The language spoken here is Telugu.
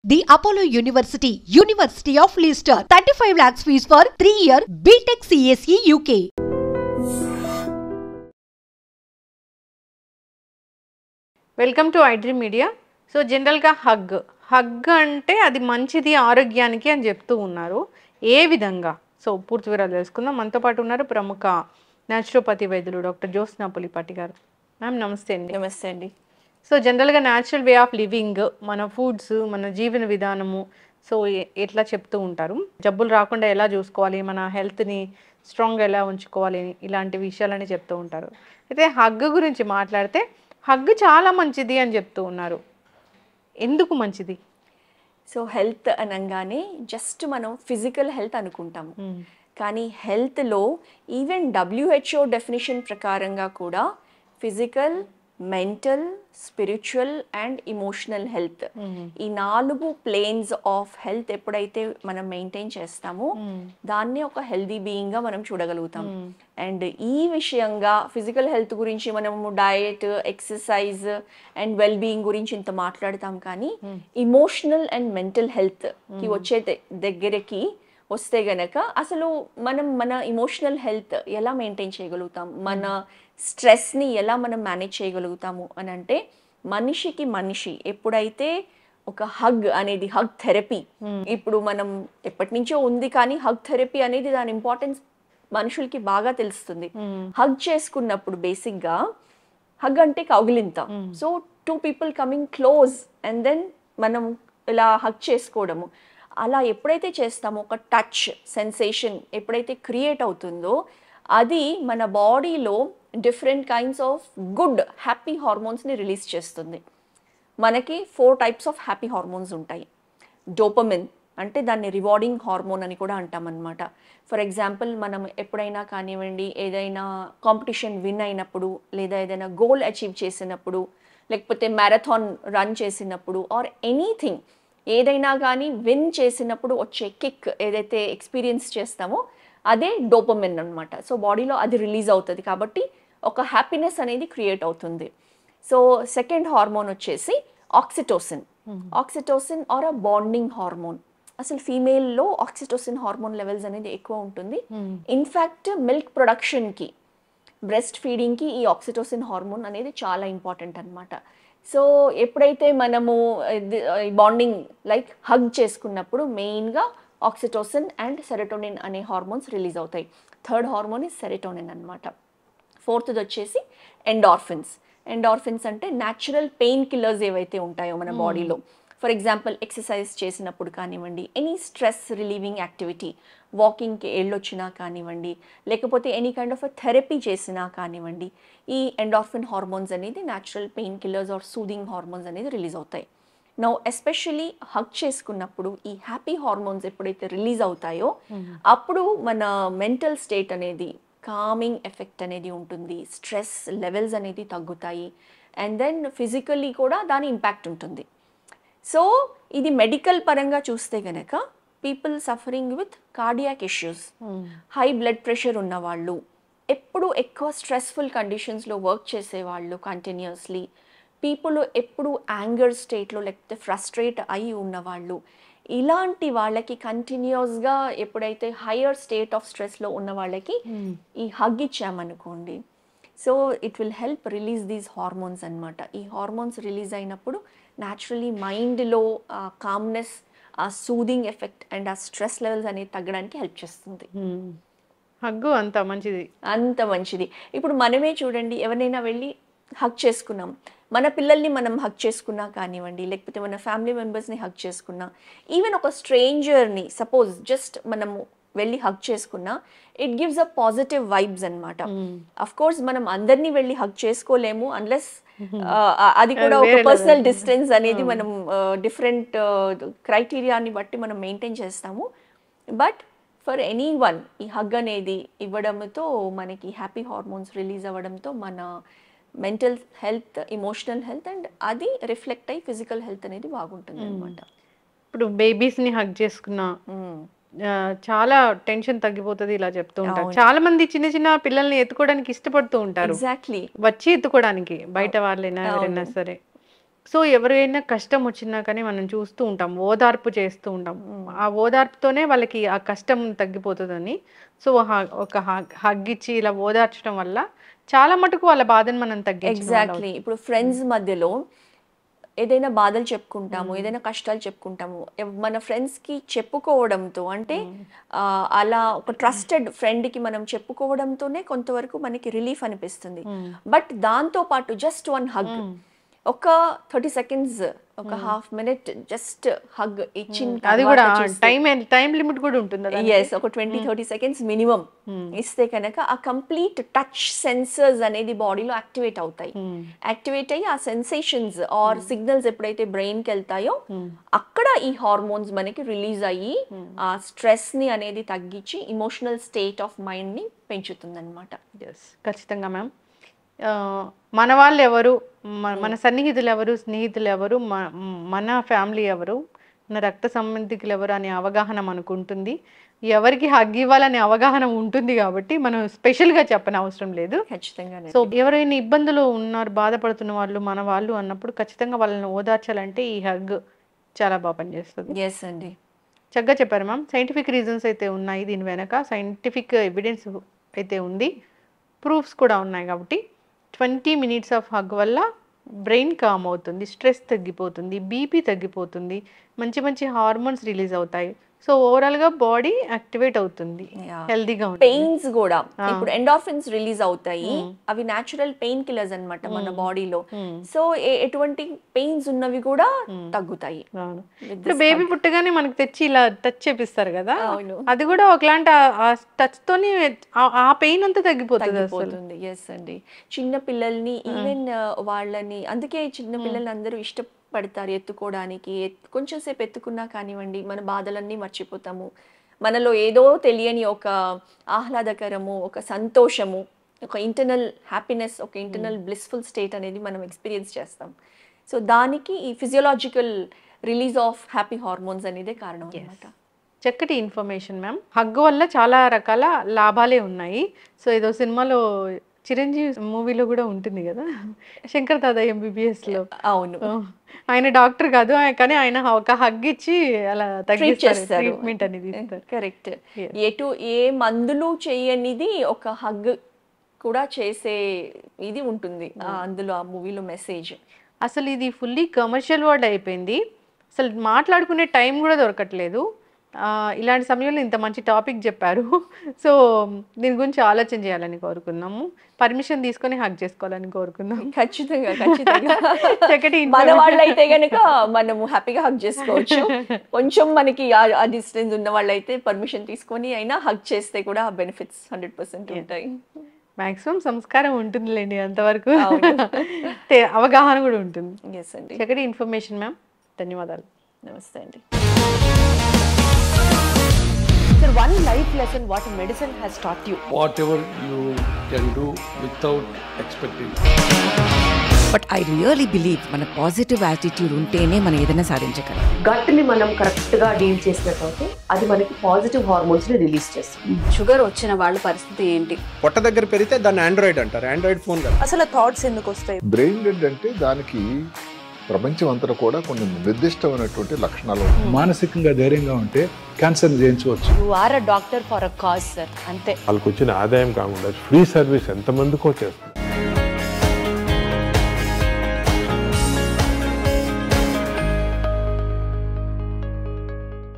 The Apollo University, University of Leicester. 35 lakhs fees for 3-year BTech CSE UK. Welcome to iDream media. So జనరల్గా హగ్ అంటే అది మంచిది ఆరోగ్యానికి అని చెప్తూ ఉన్నారు. ఏ విధంగా? సో పూర్తి వివరాలు తెలుసుకుందాం. మనతో పాటు ఉన్నారు ప్రముఖ న్యాచురోపతి వైద్యులు డాక్టర్ జ్యోత్స్న పులిపాటి గారు. మ్యామ్ నమస్తే అండి. నమస్తే అండి. సో జనరల్గా న్యాచురల్ వే ఆఫ్ లివింగ్, మన ఫుడ్స్, మన జీవన విధానము, సో ఎట్లా చెప్తూ ఉంటారు, జబ్బులు రాకుండా ఎలా చూసుకోవాలి, మన హెల్త్ని స్ట్రాంగ్గా ఎలా ఉంచుకోవాలి, ఇలాంటి విషయాలని చెప్తూ ఉంటారు. అయితే హగ్ గురించి మాట్లాడితే హగ్ చాలా మంచిది అని చెప్తూ ఉన్నారు. ఎందుకు మంచిది? సో హెల్త్ అనగానే జస్ట్ మనం ఫిజికల్ హెల్త్ అనుకుంటాము, కానీ హెల్త్లో ఈవెన్ WHO డెఫినేషన్ ప్రకారంగా కూడా physical, mental, spiritual and emotional health, ఈ 4 ప్లేన్స్ ఆఫ్ హెల్త్ ఎప్పుడైతే మనం మెయింటైన్ చేస్తామో దాన్ని ఒక హెల్దీ బీయింగ్గా మనం చూడగలుగుతాం. అండ్ ఈ విషయంగా ఫిజికల్ హెల్త్ గురించి మనము diet, exercise and well being గురించి ఇంత మాట్లాడతాం, కానీ ఇమోషనల్ అండ్ మెంటల్ హెల్త్కి వచ్చే దగ్గరకి వస్తే గనక అసలు మనం మన ఇమోషనల్ హెల్త్ ఎలా మెయింటైన్ చేయగలుగుతాం, మన స్ట్రెస్ని ఎలా మనం మేనేజ్ చేయగలుగుతాము అని అంటే మనిషికి మనిషి ఎప్పుడైతే ఒక హగ్ అనేది, హగ్ థెరపీ ఇప్పుడు మనం ఎప్పటి నుంచో ఉంది, కానీ హగ్ థెరపీ అనేది దాని ఇంపార్టెన్స్ మనుషులకి బాగా తెలుస్తుంది. హగ్ చేసుకున్నప్పుడు బేసిక్గా హగ్ అంటే కౌగిలింత. So 2 people coming close and then మనం ఇలా హగ్ చేసుకోవడము, అలా ఎప్పుడైతే చేస్తామో ఒక టచ్ సెన్సేషన్ ఎప్పుడైతే క్రియేట్ అవుతుందో అది మన బాడీలో different kinds of good happy హార్మోన్స్ని రిలీజ్ చేస్తుంది. మనకి 4 types ఆఫ్ హ్యాపీ హార్మోన్స్ ఉంటాయి. డోపమిన్ అంటే దాన్ని రివార్డింగ్ హార్మోన్ అని కూడా అంటామన్నమాట. ఫర్ ఎగ్జాంపుల్ మనం ఎప్పుడైనా కానివ్వండి, ఏదైనా కాంపిటీషన్ విన్ అయినప్పుడు, లేదా ఏదైనా గోల్ అచీవ్ చేసినప్పుడు, లేకపోతే మ్యారథాన్ రన్ చేసినప్పుడు, ఆర్ ఎనీథింగ్ ఏదైనా కానీ విన్ చేసినప్పుడు వచ్చే కిక్ ఏదైతే ఎక్స్పీరియన్స్ చేస్తామో అదే డోపమిన్ అనమాట. సో బాడీలో అది రిలీజ్ అవుతుంది, కాబట్టి ఒక హ్యాపీనెస్ అనేది క్రియేట్ అవుతుంది. సో సెకండ్ హార్మోన్ వచ్చేసి oxytocin. Oxytocin are a bonding hormone. అసలు ఫీమేల్లో ఆక్సిటోసిన్ హార్మోన్ లెవెల్స్ అనేది ఎక్కువ ఉంటుంది. ఇన్ఫ్యాక్ట్ మిల్క్ ప్రొడక్షన్కి, బ్రెస్ట్ ఫీడింగ్కి ఈ ఆక్సిటోసిన్ హార్మోన్ అనేది చాలా ఇంపార్టెంట్ అనమాట. సో ఎప్పుడైతే మనము బాండింగ్ లైక్ హగ్ చేసుకున్నప్పుడు మెయిన్గా ఆక్సిటోసిన్ అండ్ సెరటోనిన్ అనే హార్మోన్స్ రిలీజ్ అవుతాయి. థర్డ్ హార్మోన్ ఇస్ సెరటోనిన్ అనమాట. ఫోర్త్ది వచ్చేసి ఎండార్ఫిన్స్. ఎండార్ఫిన్స్ అంటే న్యాచురల్ పెయిన్ కిల్లర్స్ ఏవైతే ఉంటాయో మన బాడీలో, ఫర్ ఎగ్జాంపుల్ ఎక్సర్సైజ్ చేసినప్పుడు కానివ్వండి, ఎనీ స్ట్రెస్ రిలీవింగ్ యాక్టివిటీ, వాకింగ్కి వెళ్ళొచ్చినా కానివ్వండి, లేకపోతే ఎనీ కైండ్ ఆఫ్ థెరపీ చేసినా కానివ్వండి, ఈ ఎండార్ఫిన్ హార్మోన్స్ అనేది natural painkillers are soothing hormones అనేది రిలీజ్ అవుతాయి. నౌ ఎస్పెషల్లీ హగ్ చేసుకున్నప్పుడు ఈ హ్యాపీ హార్మోన్స్ ఎప్పుడైతే రిలీజ్ అవుతాయో అప్పుడు మన మెంటల్ స్టేట్ అనేది కామింగ్ ఎఫెక్ట్ అనేది ఉంటుంది, స్ట్రెస్ లెవెల్స్ అనేది తగ్గుతాయి, అండ్ దెన్ ఫిజికల్లీ కూడా దాని ఇంపాక్ట్ ఉంటుంది. సో ఇది మెడికల్ పరంగా చూస్తే గనక people suffering with cardiac issues, high blood pressure ఉన్నవాళ్ళు, ఎప్పుడు ఎక్కువ స్ట్రెస్ఫుల్ కండిషన్స్లో వర్క్ చేసేవాళ్ళు కంటిన్యూస్లీ, పీపుల్ ఎప్పుడు యాంగర్ స్టేట్లో లేకపోతే ఫ్రస్ట్రేట్ అయి ఉన్నవాళ్ళు, ఇలాంటి వాళ్ళకి కంటిన్యూస్గా ఎప్పుడైతే హయ్యర్ స్టేట్ ఆఫ్ స్ట్రెస్లో ఉన్న వాళ్ళకి ఈ హగ్ ఇచ్చామనుకోండి, so it will help release these hormones అనమాట. ఈ హార్మోన్స్ రిలీజ్ అయినప్పుడు న్యాచురలీ మైండ్లో ఆ కామ్నెస్, ఆ సూదింగ్ ఎఫెక్ట్ అండ్ ఆ స్ట్రెస్ లెవెల్స్ అనేది తగ్గడానికి హెల్ప్ చేస్తుంది. హగ్గు అంత మంచిది, అంత మంచిది. ఇప్పుడు మనమే చూడండి, ఎవరినైనా వెళ్ళి హగ్ చేసుకున్నాం, మన పిల్లల్ని మనం హగ్ చేసుకున్నా కానివ్వండి, లేకపోతే మన ఫ్యామిలీ మెంబర్స్ని హగ్ చేసుకున్నా, ఈవెన్ ఒక స్ట్రేంజర్ని సపోజ్ జస్ట్ మనము వెళ్ళి హగ్ చేసుకున్నా, it gives a positive vibes అనమాట. అఫ్ కోర్స్ మనం అందరినీ వెళ్ళి హగ్ చేసుకోలేము, అన్లెస్ అది కూడా ఒక పర్సనల్ డిస్టెన్స్ అనేది మనం డిఫరెంట్ క్రైటీరియాని బట్టి మనం మెయింటైన్ చేస్తాము. బట్ ఫర్ ఎనీ వన్ ఈ హగ్ అనేది ఇవ్వడంతో మనకి హ్యాపీ హార్మోన్స్ రిలీజ్ అవ్వడంతో మన mental health, emotional health and అది రిఫ్లెక్ట్ అయ్యి ఫిజికల్ హెల్త్ అనేది బాగుంటుంది అనమాట. ఇప్పుడు బేబీస్ని హగ్ చేసుకున్నా చాలా టెన్షన్ తగ్గిపోతుంది ఇలా చెప్తూ ఉంటారు. చాలా మంది చిన్న చిన్న పిల్లల్ని ఎత్తుకోవడానికి ఇష్టపడుతూ ఉంటారు, ఎగ్జాక్ట్లీ వచ్చి ఎత్తుకోవడానికి, బయట వాళ్ళైనా ఎవరైనా సరే. సో ఎవరైనా కష్టం వచ్చినా కానీ మనం చూస్తూ ఉంటాం, ఓదార్పు చేస్తూ ఉంటాం. ఆ ఓదార్పుతోనే వాళ్ళకి ఆ కష్టం తగ్గిపోతుందని. సో ఒక హగ్ ఇచ్చి ఇలా ఓదార్చడం వల్ల చాలా మటుకు వాళ్ళ బాధను మనం ఎగ్జాక్ట్లీ. ఇప్పుడు ఫ్రెండ్స్ మధ్యలో ఏదైనా బాధలు చెప్పుకుంటాము, ఏదైనా కష్టాలు చెప్పుకుంటాము, మన ఫ్రెండ్స్కి చెప్పుకోవడంతో అంటే అలా ఒక ట్రస్టెడ్ ఫ్రెండ్కి మనం చెప్పుకోవడంతోనే కొంతవరకు మనకి రిలీఫ్ అనిపిస్తుంది. బట్ దాంతో పాటు జస్ట్ వన్ హగ్, ఒక 30 seconds, ఒక హాఫ్ మినిట్ జస్ట్ హగ్ ఇచ్చిన అది కూడా టైం లిమిట్ కూడా ఉంటుంది. ఎస్, ఒక 20-30 seconds మినిమం ఇస్తే కనుక ఆ కంప్లీట్ టచ్ సెన్సర్స్ అనేది బాడీలో యాక్టివేట్ అవుతాయి. యాక్టివేట్ అయ్యి ఆ సెన్సేషన్స్ ఆర్ సిగ్నల్స్ ఎప్పుడైతే బ్రెయిన్ కి వెళ్తాయో అక్కడ ఈ హార్మోన్స్ మనకి రిలీజ్ అయ్యి ఆ స్ట్రెస్ ని అనేది తగ్గించి ఇమోషనల్ స్టేట్ ఆఫ్ మైండ్ ని పెంచుతుంది అనమాట. ఖచ్చితంగా మ్యామ్. మన వాళ్ళు ఎవరు, మన సన్నిహితులు ఎవరు, స్నేహితులు ఎవరు, మన ఫ్యామిలీ ఎవరు, మన రక్త సంబంధికులు ఎవరు అనే అవగాహన మనకు ఉంటుంది. ఎవరికి హగ్ ఇవ్వాలనే అవగాహన ఉంటుంది కాబట్టి మనం స్పెషల్గా చెప్పని అవసరం లేదు. ఖచ్చితంగా. సో ఎవరైనా ఇబ్బందులు ఉన్నారు, బాధపడుతున్న వాళ్ళు మన వాళ్ళు అన్నప్పుడు ఖచ్చితంగా వాళ్ళని ఓదార్చాలంటే ఈ హగ్ చాలా బాగా పనిచేస్తుంది. ఎస్ అండి, చక్కగా చెప్పారు మ్యామ్. సైంటిఫిక్ రీజన్స్ అయితే ఉన్నాయి దీని వెనక, సైంటిఫిక్ ఎవిడెన్స్ అయితే ఉంది, ప్రూఫ్స్ కూడా ఉన్నాయి. కాబట్టి 20 minutes ఆఫ్ హగ్ వల్ల బ్రెయిన్ కామ్ అవుతుంది, స్ట్రెస్ తగ్గిపోతుంది, బీపీ తగ్గిపోతుంది, మంచి మంచి హార్మోన్స్ రిలీజ్ అవుతాయి. సో ఓవరాల్ గా బాడీ యాక్టివేట్ అవుతుంది, హెల్దీగా ఉంటుంది. పెయిన్స్ కూడా ఇప్పుడు ఎండార్ఫిన్స్ రిలీజ్ అవుతాయి, అవి న్యాచురల్ పెయిన్ కిల్లర్స్ అన్నమాట మన బాడీలో. సో ఎటువంటి పెయిన్స్ ఉన్నవి కూడా తగ్గుతాయి. ఇప్పుడు బేబీ పుట్టగానే మనకు తెచ్చి ఇలా టచ్ చేపిస్తారు కదా, అది కూడా ఒకలాంటి టచ్ తోని ఆ పెయిన్ అంతా తగ్గిపోతుంది. ఎస్ అండి, చిన్న పిల్లల్ని ఈవెన్ వాళ్ళని, అందుకే చిన్న పిల్లల్ని అందరూ పడతారు ఎత్తుకోవడానికి. కొంచెం సేపు ఎత్తుకున్నా కానివ్వండి మన బాధలన్నీ మర్చిపోతాము. మనలో ఏదో తెలియని ఒక ఆహ్లాదకరము, ఒక సంతోషము, ఒక ఇంటర్నల్ హ్యాపీనెస్, ఒక ఇంటర్నల్ బ్లిస్ఫుల్ స్టేట్ అనేది మనం ఎక్స్పీరియన్స్ చేస్తాం. సో దానికి ఈ physiological release of happy hormones అనేదే కారణం అన్నమాట. చక్కటి ఇన్ఫర్మేషన్ మ్యామ్. హగ్ వల్ల చాలా రకాల లాభాలే ఉన్నాయి. సో ఏదో సినిమాలో చిరంజీవి మూవీలో కూడా ఉంటుంది కదా, శంకర్ దాదా MBBS లో. అవును, ఆయన డాక్టర్ కాదు కానీ ఆయన ఒక హగ్ ఇచ్చి అలా తగ్గిస్తారు, ట్రీట్మెంట్ అనేది ఇస్తారు. కరెక్ట్. ఏ మందులు చేయనిది ఒక హగ్ కూడా చేసే ఇది ఉంటుంది అందులో, ఆ మూవీలో మెసేజ్. అసలు ఇది ఫుల్లీ కమర్షియల్ వర్డ్ అయిపోయింది, అసలు మాట్లాడుకునే టైం కూడా దొరకట్లేదు. ఇలాంటి సమయంలో ఇంత మంచి టాపిక్ చెప్పారు. సో దీని గురించి ఆలోచన చేయాలని కోరుకున్నాము, పర్మిషన్ తీసుకొని హగ్ చేసుకోవాలని కోరుకున్నాం. ఖచ్చితంగా ఖచ్చితంగా. చక్కటి మన వాళ్ళైతే గనక మనము హ్యాపీగా హగ్ చేసుకోవచ్చు. కొంచెం మనకి ఆ డిస్టెన్స్ ఉన్న వాళ్ళైతే పర్మిషన్ తీసుకొని అయినా హగ్ చేస్తే కూడా ఆ బెనిఫిట్స్ 100% ఉంటాయి. మాక్సిమం సంస్కారం ఉంటుందిలేండి అంతవరకు, అవగాహన కూడా ఉంటుంది. ఎస్ అండి, చక్కటి ఇన్ఫర్మేషన్ మ్యామ్, ధన్యవాదాలు. నమస్తే అండి. Sir, one life lesson what medicine has taught you. Whatever you can do without expecting. But I really believe మన పాజిటివ్ యాటిట్యూడ్ ఉంటేనే మనం ఏదైనా సాధించగలం. గట్ ని మనం కరెక్ట్ గా డీల్ చేసినట్లయితే అది మనకి పాజిటివ్ హార్మోన్స్ ని రిలీజ్ చేస్తుంది. షుగర్ వచ్చిన వాళ్ళ పరిస్థితి ఏంటి? పొట్ట దగ్గర పెరిగితే దాన్ని ఆండ్రాయిడ్ అంటారు, ఆండ్రాయిడ్ ఫోన్ కదా. అసలు థాట్స్ ఎందుకు వస్తాయి? బ్రెయిన్ డెడ్ అంటే దానికి ప్రపంచం అంతా కూడా కొన్ని నిర్దిష్టమైనటువంటి లక్షణాలు. మానసికంగా ధైర్యంగా ఉంటే క్యాన్సర్ జయించవచ్చు. You are a doctor for a cause sir, అంతే. వాళ్ళకి వచ్చిన ఆదాయం కాకుండా ఫ్రీ సర్వీస్ ఎంతమందికో చేస్తుంది.